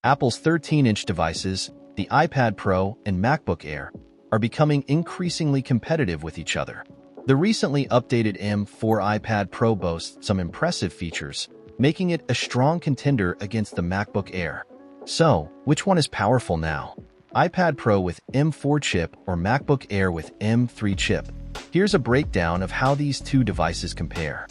Apple's 13-inch devices, the iPad Pro and MacBook Air, are becoming increasingly competitive with each other. The recently updated M4 iPad Pro boasts some impressive features, making it a strong contender against the MacBook Air. So, which one is powerful now? iPad Pro with M4 chip or MacBook Air with M3 chip? Here's a breakdown of how these two devices compare.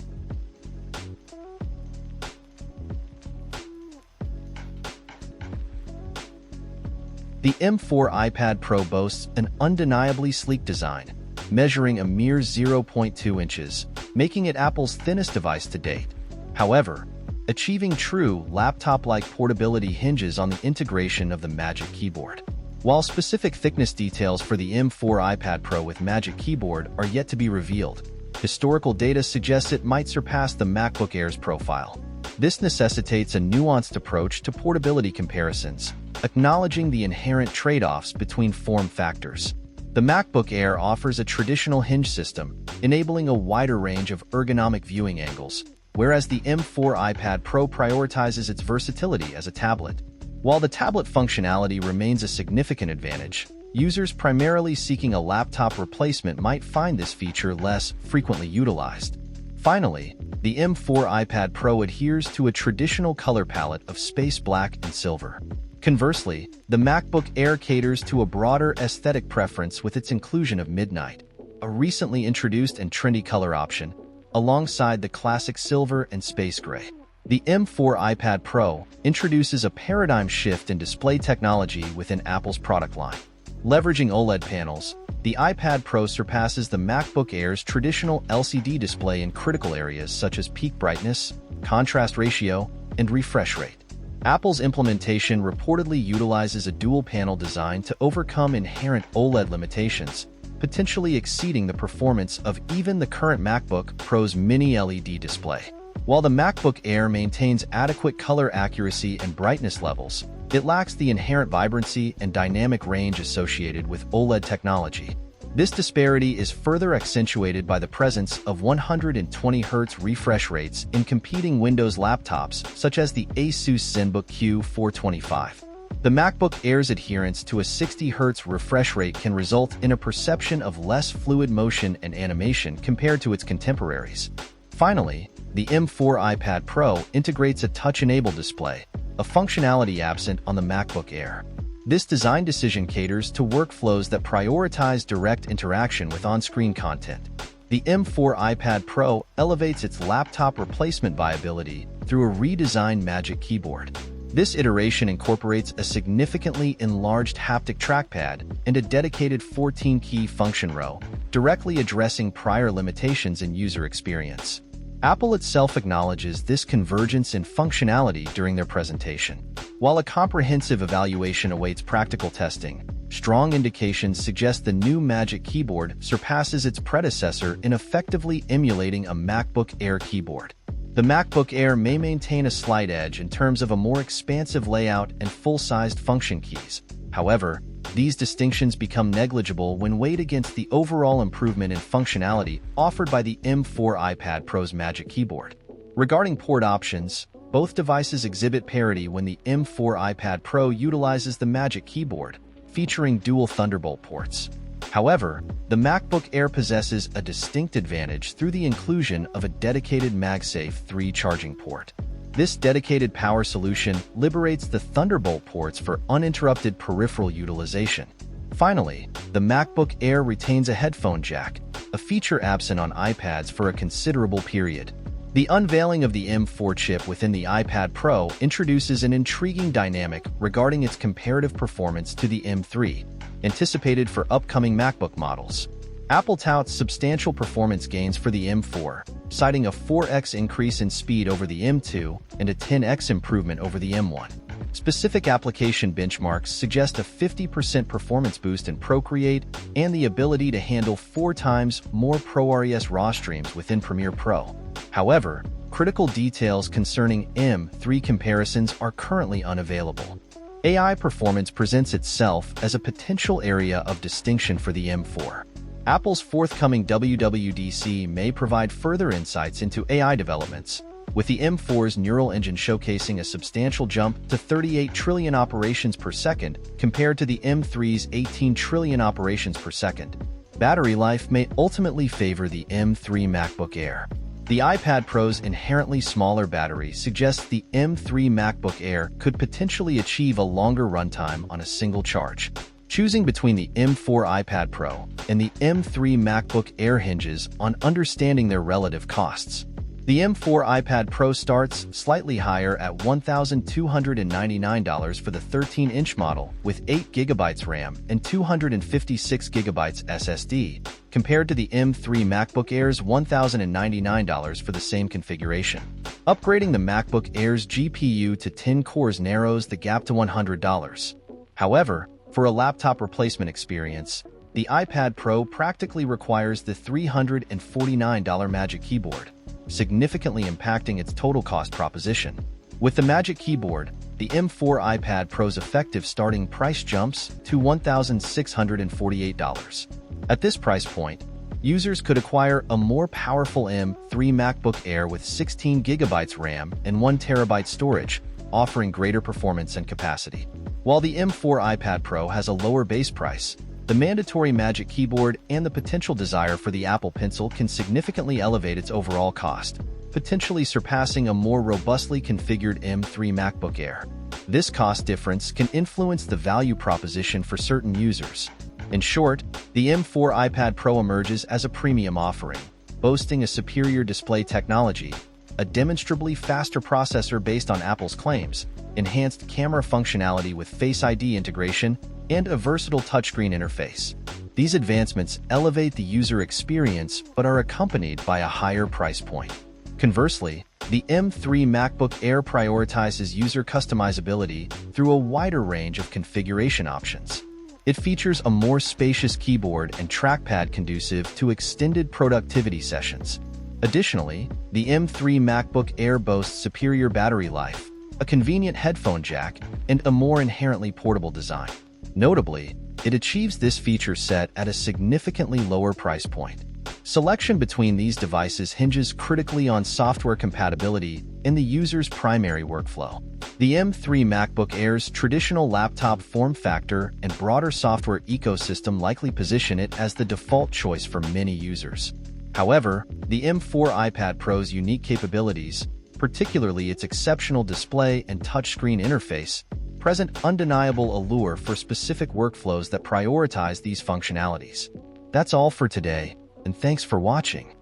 The M4 iPad Pro boasts an undeniably sleek design, measuring a mere 0.2 inches, making it Apple's thinnest device to date. However, achieving true laptop-like portability hinges on the integration of the Magic Keyboard. While specific thickness details for the M4 iPad Pro with Magic Keyboard are yet to be revealed, historical data suggests it might surpass the MacBook Air's profile. This necessitates a nuanced approach to portability comparisons, acknowledging the inherent trade-offs between form factors. The MacBook Air offers a traditional hinge system, enabling a wider range of ergonomic viewing angles, whereas the M4 iPad Pro prioritizes its versatility as a tablet. While the tablet functionality remains a significant advantage, users primarily seeking a laptop replacement might find this feature less frequently utilized. Finally, the M4 iPad Pro adheres to a traditional color palette of space black and silver. Conversely, the MacBook Air caters to a broader aesthetic preference with its inclusion of midnight, a recently introduced and trendy color option, alongside the classic silver and space gray. The M4 iPad Pro introduces a paradigm shift in display technology within Apple's product line. Leveraging OLED panels, the iPad Pro surpasses the MacBook Air's traditional LCD display in critical areas such as peak brightness, contrast ratio, and refresh rate. Apple's implementation reportedly utilizes a dual-panel design to overcome inherent OLED limitations, potentially exceeding the performance of even the current MacBook Pro's mini LED display. While the MacBook Air maintains adequate color accuracy and brightness levels, it lacks the inherent vibrancy and dynamic range associated with OLED technology. This disparity is further accentuated by the presence of 120Hz refresh rates in competing Windows laptops such as the Asus ZenBook Q425. The MacBook Air's adherence to a 60Hz refresh rate can result in a perception of less fluid motion and animation compared to its contemporaries. Finally, the M4 iPad Pro integrates a touch-enabled display, a functionality absent on the MacBook Air. This design decision caters to workflows that prioritize direct interaction with on-screen content. The M4 iPad Pro elevates its laptop replacement viability through a redesigned Magic Keyboard. This iteration incorporates a significantly enlarged haptic trackpad and a dedicated 14-key function row, directly addressing prior limitations in user experience. Apple itself acknowledges this convergence in functionality during their presentation. While a comprehensive evaluation awaits practical testing, strong indications suggest the new Magic Keyboard surpasses its predecessor in effectively emulating a MacBook Air keyboard. The MacBook Air may maintain a slight edge in terms of a more expansive layout and full-sized function keys. However, these distinctions become negligible when weighed against the overall improvement in functionality offered by the M4 iPad Pro's Magic Keyboard. Regarding port options, both devices exhibit parity when the M4 iPad Pro utilizes the Magic Keyboard, featuring dual Thunderbolt ports. However, the MacBook Air possesses a distinct advantage through the inclusion of a dedicated MagSafe 3 charging port. This dedicated power solution liberates the Thunderbolt ports for uninterrupted peripheral utilization. Finally, the MacBook Air retains a headphone jack, a feature absent on iPads for a considerable period. The unveiling of the M4 chip within the iPad Pro introduces an intriguing dynamic regarding its comparative performance to the M3, anticipated for upcoming MacBook models. Apple touts substantial performance gains for the M4, citing a 4x increase in speed over the M2 and a 10x improvement over the M1. Specific application benchmarks suggest a 50% performance boost in Procreate and the ability to handle 4 times more ProRes RAW streams within Premiere Pro. However, critical details concerning M3 comparisons are currently unavailable. AI performance presents itself as a potential area of distinction for the M4. Apple's forthcoming WWDC may provide further insights into AI developments, with the M4's neural engine showcasing a substantial jump to 38 trillion operations per second compared to the M3's 18 trillion operations per second. Battery life may ultimately favor the M3 MacBook Air. The iPad Pro's inherently smaller battery suggests the M3 MacBook Air could potentially achieve a longer runtime on a single charge. Choosing between the M4 iPad Pro and the M3 MacBook Air hinges on understanding their relative costs. The M4 iPad Pro starts slightly higher at $1,299 for the 13-inch model with 8GB RAM and 256GB SSD, compared to the M3 MacBook Air's $1,099 for the same configuration. Upgrading the MacBook Air's GPU to 10 cores narrows the gap to $100. However, for a laptop replacement experience, the iPad Pro practically requires the $349 Magic Keyboard, significantly impacting its total cost proposition. With the Magic Keyboard, the M4 iPad Pro's effective starting price jumps to $1,648. At this price point, users could acquire a more powerful M3 MacBook Air with 16GB RAM and 1TB storage, offering greater performance and capacity. While the M4 iPad Pro has a lower base price, the mandatory Magic Keyboard and the potential desire for the Apple Pencil can significantly elevate its overall cost, potentially surpassing a more robustly configured M3 MacBook Air. This cost difference can influence the value proposition for certain users. In short, the M4 iPad Pro emerges as a premium offering, boasting a superior display technology, a demonstrably faster processor based on Apple's claims, enhanced camera functionality with Face ID integration, and a versatile touchscreen interface. These advancements elevate the user experience but are accompanied by a higher price point. Conversely, the M3 MacBook Air prioritizes user customizability through a wider range of configuration options. It features a more spacious keyboard and trackpad conducive to extended productivity sessions. Additionally, the M3 MacBook Air boasts superior battery life, a convenient headphone jack, and a more inherently portable design. Notably, it achieves this feature set at a significantly lower price point. Selection between these devices hinges critically on software compatibility in the user's primary workflow. The M3 MacBook Air's traditional laptop form factor and broader software ecosystem likely position it as the default choice for many users. However, the M4 iPad Pro's unique capabilities, particularly its exceptional display and touchscreen interface, present undeniable allure for specific workflows that prioritize these functionalities. That's all for today, and thanks for watching.